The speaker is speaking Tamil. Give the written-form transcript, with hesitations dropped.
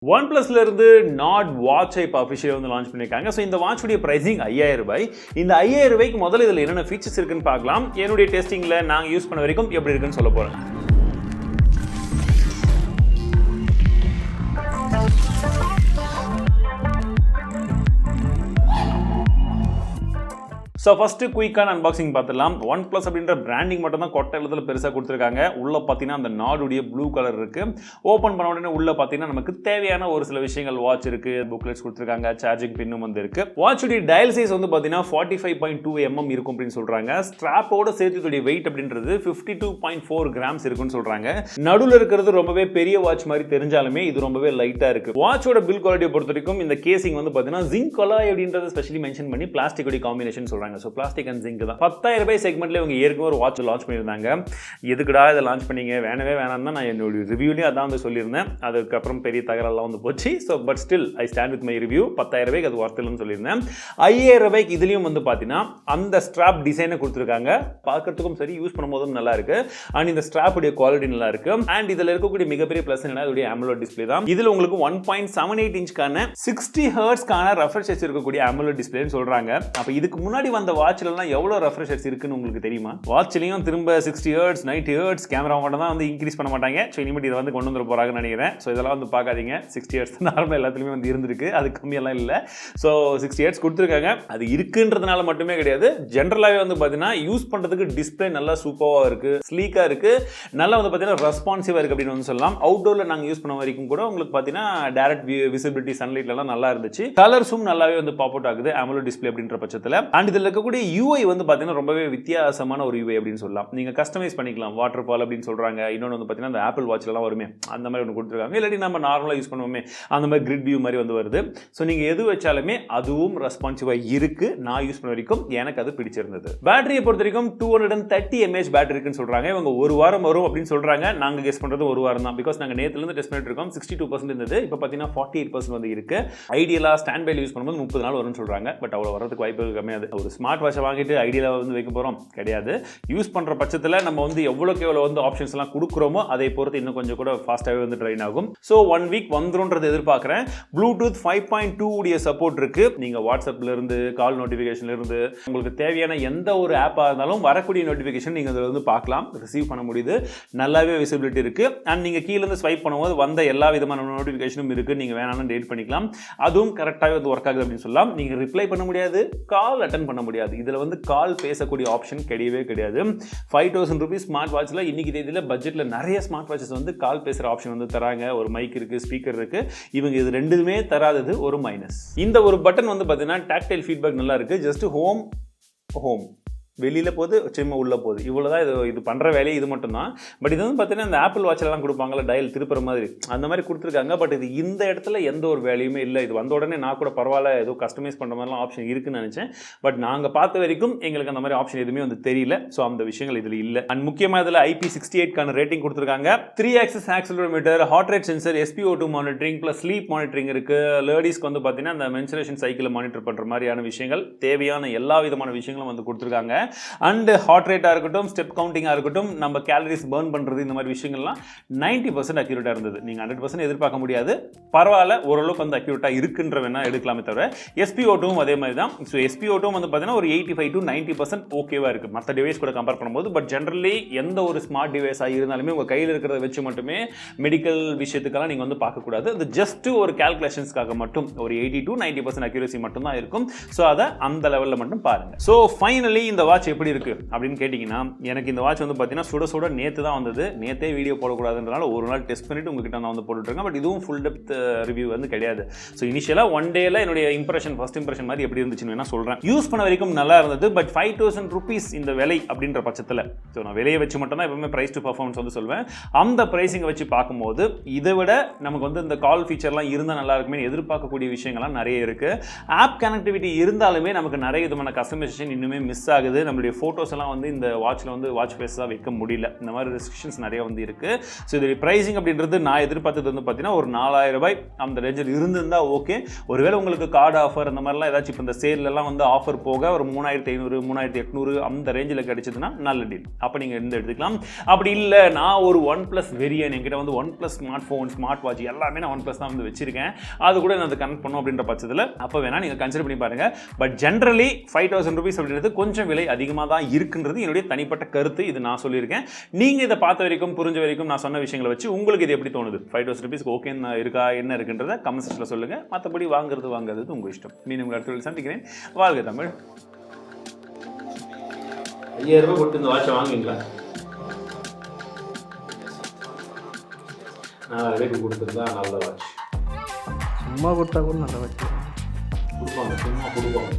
Oneplus இருந்து நாட் வாட்சை இப்போ அஃபிஷியலாக வந்து லான்ச் பண்ணியிருக்காங்க. ஸோ இந்த வாட்சுடைய ப்ரைஸிங் 5000 ரூபாய். இந்த 5000 ரூபாய்க்கு முதல்ல இதில் என்னென்ன ஃபீச்சர்ஸ் இருக்குன்னு பார்க்கலாம். என்னுடைய டெஸ்டிங்கில் நாங்கள் யூஸ் பண்ண வரைக்கும் எப்படி இருக்குன்னு சொல்ல போகிறேன். ஸோ ஃபஸ்ட்டு குயிக்கான அன்பாக்சிங் பார்த்துடலாம். OnePlus அப்படின்ற பிராண்டிங் மட்டும் தான் கொட்டை எழுத்துல பெருசாக கொடுத்துருக்காங்க. உள்ளே பார்த்தீங்கன்னா அந்த நாடுடைய ப்ளூ கலர் இருக்குது. ஓப்பன் பண்ண உடனே உள்ளே பார்த்தீங்கன்னா நமக்கு தேவையான ஒரு சில விஷயங்கள் வாட்ச் இருக்குது, புக்லெட்ஸ் கொடுத்துருக்காங்க, சார்ஜிங் பின்னும் வந்து இருக்குது. வாட்சுடைய டயல் சைஸ் வந்து பார்த்தீங்கன்னா 45.2 mm இருக்கும் அப்படின்னு சொல்கிறாங்க. ஸ்ட்ராப்போட சேர்த்துடைய வெயிட் அப்படின்றது 52.4 grams இருக்குன்னு சொல்கிறாங்க. நடுவில் இருக்கிறது ரொம்பவே பெரிய வாட்ச் மாதிரி தெரிஞ்சாலுமே இது ரொம்பவே லைட்டாக இருக்குது. வாட்சோட பில் குவாலிட்டியை பொறுத்த வரைக்கும் இந்த கேசிங் வந்து பார்த்தீங்கன்னா ஜிங்க் அலாய் அப்படின்றத ஸ்பெஷலி மென்ஷன் பண்ணி பிளாஸ்டிக் காம்பினேஷன் சொல்கிறாங்க. ஸோ பிளாஸ்டிக் அண்ட் ஜிங்க் தான். 10,000 ரூபாய் செக்மெண்ட்ல இவங்க ஏற்கனவே ஒரு வாட்ச் லான்ச் பண்ணியிருந்தாங்க. எதுக்குடா இதை லான்ச் பண்ணீங்க, வேணவே வேணாம் தான் நான் என்னோட ரிவ்யூலையும் அதான் வந்து சொல்லியிருந்தேன். அதுக்கப்புறம் பெரிய தகவலாம் வந்து போச்சு. So but still I stand with my review. 10,000 ரூபாய்க்கு அது ஒர்த் இல்லைன்னு சொல்லியிருந்தேன். 5000 ரூபாய்க்கு இதுலையும் வந்து பார்த்தீங்கன்னா அந்த ஸ்ட்ராப் டிசைனை கொடுத்துருக்காங்க. பார்க்கறதுக்கும் சரி, யூஸ் பண்ணும்போதும் நல்லா இருக்கு. அண்ட் இந்த ஸ்ட்ராப்புடைய குவாலிட்டி நல்லா இருக்கு. அண்ட் இதில் இருக்கக்கூடிய மிகப்பெரிய பிளஸ் என்ன, இதோடைய AMOLED டிஸ்பிளே தான். இதில் உங்களுக்கு 1.78 இன்ச்க்கான 60 ஹெர்ட்ஸ்க்கான ரெஃப்ரெஷ் ரேட் இருக்கக்கூடிய AMOLED டிஸ்பிளேன்னு சொல்றாங்க. அப்போ இதுக்கு முன்னாடி வந்த வாட்ச்லாம் எவ்வளவு ரெஃப்ரெஷ் ரேட்ஸ் இருக்குன்னு உங்களுக்கு தெரியுமா? வாட்ச்லயும் திரும்ப 60 ஹெர்ட்ஸ் 90 ஹெர்ட்ஸ் கேமரா மட்டும் தான் வந்து இன்க்ரீஸ் பண்ண மாட்டாங்க. ஸோ இனிமேல் இதை வந்து கொண்டு வந்துட போறாங்கன்னு நினைக்கிறேன். ஸோ இதெல்லாம் வந்து பார்க்காதீங்க. 60 ஹெர்ட்ஸ் நார்மலாக எல்லாத்துலையுமே வந்து இருந்திருக்கு, அது கம்மியெல்லாம் இல்லை. ஸோ 60 ஹெர்ட்ஸ் கொடுத்துருக்காங்க. அது இருக்குன்றதுனால மட்டுமே கிடையாது, ஜென்ரலாகவே வந்து பார்த்தீங்கன்னா யூஸ் பண்ணுறதுக்கு டிஸ்பிளே நல்லா சூப்பராக இருக்கு, ஸ்லீக்காக இருக்கு, நல்லா வந்து பார்த்தீங்கன்னா ரெஸ்பான்சிவாக இருக்கு அப்படின்னு வந்து சொல்லலாம். அவுட்டோரில் நாங்கள் யூஸ் பண்ண வரைக்கும் கூட உங்களுக்கு பார்த்தீங்கன்னா டைரக்ட் விசிபிலிட்டி சன்லைட்லாம் நல்லா இருந்துச்சு. கலர்ஸும் நல்லாவே வந்து பாப் அவுட் ஆகுது AMOLED டிஸ்பிளே அப்படின்ற பட்சத்தில். அண்ட் இதில் இருக்கக்கூடிய UI வந்து பார்த்தீங்கன்னா ரொம்பவே வித்தியாசமான ஒரு UI அப்படின்னு சொல்லலாம். நீங்கள் கஸ்டமைஸ் பண்ணிக்கலாம். வாட்டர் ஃபால் அப்படின்னு சொல்கிறாங்க. இன்னொன்று வந்து பார்த்தீங்கன்னா அந்த ஆப்பிள் வாட்ச்லாம் வருமே அந்த மாதிரி ஒன்று கொடுத்துருக்காங்க. இல்லாட்டி நம்ம நார்மலாக யூஸ் பண்ணுவோமே அந்த மாதிரி கிரிட் வியூ மாதிரி வந்து வருது. ஸோ நீங்கள் எது வச்சாலுமே அதுவும் ரெஸ்பான்சிவாக இருக்குது. நான் யூஸ் பண்ண வரைக்கும் எனக்கு அது பிடிச்சிருந்தது. பேட்டரியை பொறுத்த வரைக்கும் 230 mAh பேட்டரி இருக்குன்னு சொல்கிறாங்க. இவங்க ஒரு வாரம் வரும் அப்படின்னு சொல்கிறாங்க. நாங்கள் கெஸ் பண்ணுறது ஒரு வாரம் தான். பிகாஸ் நாங்கள் நேற்றுலேருந்து டெஸ்ட் பண்ணிட்டு இருக்கோம். 62% இருந்தது, இப்போ பார்த்தீங்கன்னா 48% வந்து இருக்குது. ஐடியலாக ஸ்டாண்ட் பைல யூஸ் பண்ணும்போது 30 நாள் வரும்னு சொல்கிறாங்க. பட் அவ்வளோ வரதுக்கு வாய்ப்பு கம்மியாது. ஒரு ஸ்மார்ட் வாட்சை வாங்கிட்டு ஐடியாவில் வந்து வைக்க போகிறோம் கிடையாது. யூஸ் பண்ணுற பட்சத்தில் நம்ம வந்து எவ்வளோக்கு எவ்வளோ வந்து ஆப்ஷன்ஸ் எல்லாம் கொடுக்குறோமோ அதை பொறுத்து இன்னும் கொஞ்சம் கூட ஃபாஸ்ட்டாகவே வந்து ட்ரைன் ஆகும். ஸோ 1 வீக் வந்துருன்றது எதிர்பார்க்குறேன். ப்ளூடூத் 5.2 உடைய சப்போர்ட் இருக்கு. நீங்கள் வாட்ஸ்அப்ல இருந்து, கால் நோட்டிஃபிகேஷன்ல இருந்து, உங்களுக்கு தேவையான எந்த ஒரு ஆப்பாக இருந்தாலும் வரக்கூடிய நோட்டிஃபிகேஷன் நீங்கள் அதில் வந்து பார்க்கலாம், ரிசீவ் பண்ண முடியுது. நல்லாவே விசிபிலிட்டி இருக்கு. அண்ட் நீங்கள் கீழே இருந்து ஸ்வைப் பண்ணும்போது வந்த எல்லா விதமான நோட்டிஃபிகேஷனும் இருக்கு. நீங்கள் வேணாலும் டெலிட் பண்ணிக்கலாம். அதுவும் கரெக்டாகவே வந்து ஒர்க் ஆகுது அப்படின்னு சொல்லலாம். நீங்கள் ரிப்ளை பண்ண முடியாது, கால் அட்டன் பண்ண முடியாது. இதில் வந்து கால் பேசக்கூடிய ஆப்ஷன் கிடையவே கிடையாது. 5,000 ரூபீஸ் ஸ்மார்ட் வாட்சில் இன்னைக்கு தேதியில் பட்ஜெட்டில் நிறைய ஸ்மார்ட் வாட்சஸ் வந்து கால் பேசுகிற ஆப்ஷன் வந்து தராங்க. ஒரு மைக் இருக்குது, ஸ்பீக்கர் இருக்குது. இவங்க இது ரெண்டுமே தராதது ஒரு மைனஸ். இந்த ஒரு பட்டன் வந்து பார்த்தீங்கன்னா டாக்டைல் ஃபீட்பேக் நல்லா இருக்குது. ஜஸ்ட் ஹோம் வெளியில் போகுது, சிம்ம உள்ளே போகுது, இவ்வளோதான். இது பண்ணுற வேலையை இது மட்டும் தான். பட் இது வந்து பார்த்தீங்கன்னா இந்த ஆப்பிள் வாட்சிலலாம் கொடுப்பாங்கல்ல, டயல் திருப்புற மாதிரி அந்த மாதிரி கொடுத்துருக்காங்க. பட் இது இந்த இடத்துல எந்த ஒரு வேலையுமே இல்லை. இது வந்த உடனே நான் கூட பரவாயில்ல, ஏதோ கஸ்டமைஸ் பண்ணுற மாதிரிலாம் ஆப்ஷன் இருக்குன்னு நினச்சேன். பட் நாங்கள் பார்த்த வரைக்கும் எங்களுக்கு அந்த மாதிரி ஆப்ஷன் எதுவுமே வந்து தெரியல. ஸோ அந்த விஷயங்கள் இதில் இல்லை. அண்ட் முக்கியமாக இதில் IP68க்கான ரேட்டிங் கொடுத்துருக்காங்க. 3 axis accelerometer, heart rate sensor, SpO2 monitoring plus sleep monitoring இருக்குது. லேடிஸ்க்கு வந்து பார்த்தீங்கன்னா அந்த மென்சுரேஷன் சைக்கிளை மானிட்டர் பண்ணுற மாதிரியான விஷயங்கள், தேவையான எல்லா விதமான விஷயங்களும் வந்து கொடுத்துருக்காங்க. அண்ட் ஹார்ட் ரேட்டாக இருக்கட்டும், ஸ்டெப் கவுண்டிங்காக இருக்கட்டும், நம்ம கேலரிஸ் பர்ன் பண்ணுறது, இந்த மாதிரி விஷயங்கள்லாம் 90% அக்யூரேட்டாக இருந்தது. நீங்கள் 100% எதிர்பார்க்க முடியாது. பரவாயில்ல, ஓரளவுக்கு வந்து அக்யூரேட்டாக இருக்குன்ற வேணா எடுக்கலாமே தவிர. SpO2 அதே மாதிரி தான். ஸோ SpO2 வந்து பார்த்தீங்கன்னா ஒரு 85 to 90% ஓகேவாக இருக்குது மற்ற டிவைஸ் கூட கம்பேர் பண்ணும்போது. பட் ஜென்ரலி எந்த ஒரு ஸ்மார்ட் டிவைஸாக இருந்தாலுமே உங்கள் கையில் இருக்கிறத வச்சு மட்டுமே மெடிக்கல் விஷயத்துக்கெல்லாம் நீங்கள் வந்து பார்க்கக்கூடாது. அது ஜஸ்ட் ஒரு கேல்குலேஷன்ஸ்க்காக மட்டும் ஒரு 80 to 90% அக்யூரேசி மட்டும் தான் இருக்கும். ஸோ அதை அந்த லெவலில் மட்டும் பாருங்கள். ஸோ ஃபைனலி இந்த வாட்ச் எப்படி இருக்கு அப்படின்னு கேட்டிங்கன்னா, எனக்கு இந்த வாட்ச் வந்து பார்த்தீங்கன்னா சுட நேற்று தான் வந்தது. நேற்றே வீடியோ போடக்கூடாதுன்றனால ஒரு நாள் டெஸ்ட் பண்ணிட்டு உங்ககிட்ட நான் வந்து போட்டுருக்கேன். பட் இதுவும் ஃபுல் டெப்த் ரிவ்யூ வந்து கிடையாது. ஸோ இனிஷியலாக 1 டேல என்னுடைய ஃபர்ஸ்ட் இம்ப்ரெஷன் மாதிரி எப்படி இருந்துச்சுன்னு வேணா சொல்கிறேன். யூஸ் பண்ண வரைக்கும் நல்லா இருந்தது. பட் 5,000 ரூபீஸ் இந்த விலை அப்படின்ற பட்சத்தில், ஸோ நான் விலையை வச்சு மட்டும் தான் எப்பவுமே ப்ரைஸ் டு பர்ஃபார்மன்ஸ் வந்து சொல்வேன். அந்த ப்ரைஸிங்கை வச்சு பார்க்கும்போது இதை விட நமக்கு வந்து இந்த கால் ஃபீச்சர்லாம் இருந்தால் நல்லா இருக்குமே எதிர்பார்க்கக்கூடிய விஷயங்கள்லாம் நிறைய இருக்குது. ஆப் கனெக்டிவிட்டி இருந்தாலுமே நமக்கு நிறைய விதமான கஸ்டமைசேஷன் இன்னுமே மிஸ் ஆகுது. நம்மளுடைய ஃபோட்டோஸ் எல்லாம் வந்து இந்த வாட்சில் வந்து வாட்ச் ஃபேஸாக வைக்க முடியல. இந்த மாதிரி ரெஸ்ட்ரிக்ஷன்ஸ் நிறைய வந்து இருக்குது. ஸோ இது ப்ரைஸிங் அப்படின்றது நான் எதிர்பார்த்தது வந்து பார்த்தீங்கன்னா ஒரு 4000 ரூபாய் அந்த ரேஞ்சில் இருந்திருந்தால் ஓகே. ஒருவேளை உங்களுக்கு கார்டு ஆஃபர் அந்த மாதிரிலாம் ஏதாச்சும் இப்போ இந்த சேல்லாம் வந்து ஆஃபர் போக ஒரு 3500 3800 அந்த ரேஞ்சில் கிடைச்சதுன்னா நல்ல டீல். அப்போ நீங்கள் இருந்து எடுத்துக்கலாம். அப்படி இல்லை நான் ஒரு OnePlus வெரியன் என்கிட்ட வந்து OnePlus smart phone smart watch எல்லாமே நான் OnePlus தான் வந்து வச்சிருக்கேன், அது கூட நான் அதை கனெக்ட் பண்ணும் அப்படின்ற பட்சத்தில் அப்போ வேணால் நீங்கள் கன்சிடர் பண்ணி பாருங்கள். பட் ஜென்ரலி 5000 rupees அப்படின்றது கொஞ்சம் விலை அதிகமாக தான் இருக்குன்றது என்னுடைய தனிப்பட்ட கருத்து. இது நான் சொல்லியிருக்கேன். நீங்கள் இதை பார்த்த வரைக்கும் புரிஞ்ச வரைக்கும் நான் சொன்ன விஷயங்களை வச்சு உங்களுக்கு இது எப்படி தோணுது? 5000 rupees ஓகே இருக்கா என்ன இருக்குன்றத கமெண்ட் செக்ஷனில் சொல்லுங்கள். மற்றபடி வாங்குறது உங்கள் இஷ்டம். மீண்டும் உங்கள் அடுத்த சந்திக்கிறேன். வாழ்க தமிழ். 5000 ரூபாய் கொடுத்து இந்த வாட்சை வாங்குவீங்களா? நான் ரேட்டு கொடுத்துருந்தா நல்ல வாட்ச். சும்மா கொடுத்தா கூட நல்ல வாட்ச் கொடுப்பாங்க. சும்மா கொடுப்பாங்க.